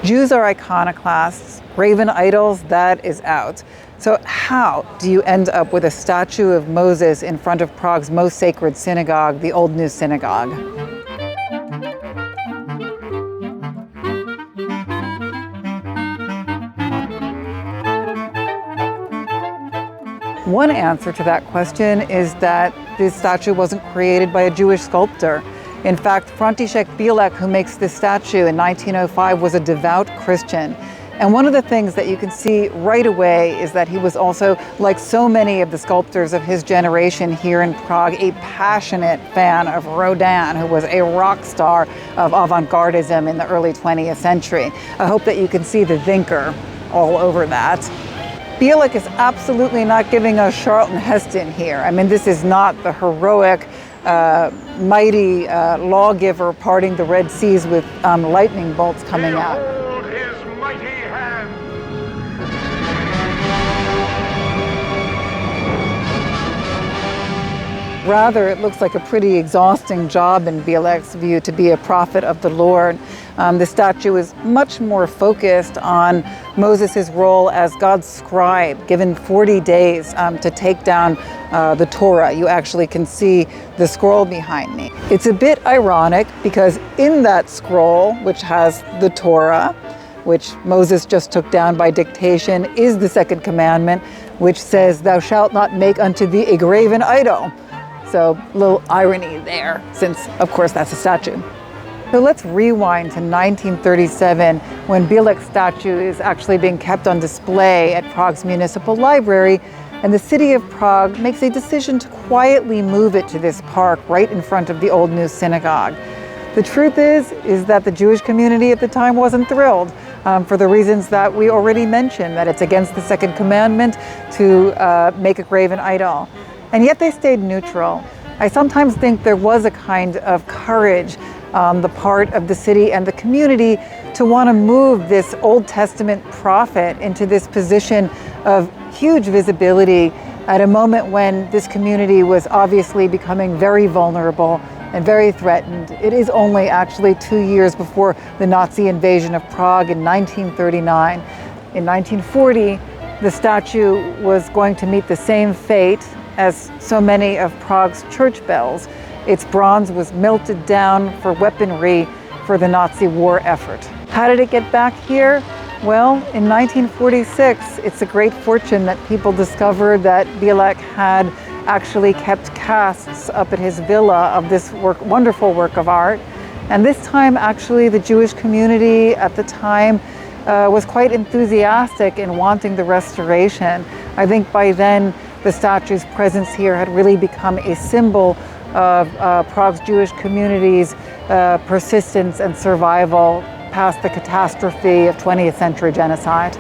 Jews are iconoclasts. Graven idols, that is out. So how do you end up with a statue of Moses in front of Prague's most sacred synagogue, the Old New Synagogue? One answer to that question is that this statue wasn't created by a Jewish sculptor. In fact, František Bílek, who makes this statue in 1905, was a devout Christian. And one of the things that you can see right away is that he was also, like so many of the sculptors of his generation here in Prague, a passionate fan of Rodin, who was a rock star of avant-gardism in the early 20th century. I hope that you can see the thinker all over that. Bílek is absolutely not giving us Charlton Heston here. I mean, this is not the heroic, mighty lawgiver parting the Red Seas with lightning bolts coming out. Behold his mighty hand. Rather, it looks like a pretty exhausting job in Bílek's view to be a prophet of the Lord. The statue is much more focused on Moses' role as God's scribe, given 40 days to take down the Torah. You actually can see the scroll behind me. It's a bit ironic because in that scroll, which has the Torah, which Moses just took down by dictation, is the Second Commandment, which says, "Thou shalt not make unto thee a graven idol." So a little irony there, since of course that's a statue. So let's rewind to 1937, when Bílek's statue is actually being kept on display at Prague's municipal library, and the city of Prague makes a decision to quietly move it to this park right in front of the Old New Synagogue. The truth is that the Jewish community at the time wasn't thrilled for the reasons that we already mentioned, that it's against the Second Commandment to make a graven idol. And yet they stayed neutral. I sometimes think there was a kind of courage on the part of the city and the community to want to move this Old Testament prophet into this position of huge visibility at a moment when this community was obviously becoming very vulnerable and very threatened. It is only actually 2 years before the Nazi invasion of Prague in 1939. In 1940, the statue was going to meet the same fate as so many of Prague's church bells. Its bronze was melted down for weaponry for the Nazi war effort. How did it get back here? Well, in 1946, it's a great fortune that people discovered that Bílek had actually kept casts up at his villa of this wonderful work of art. And this time, actually, the Jewish community at the time was quite enthusiastic in wanting the restoration. I think by then, the statue's presence here had really become a symbol of Prague's Jewish community's persistence and survival past the catastrophe of 20th century genocide.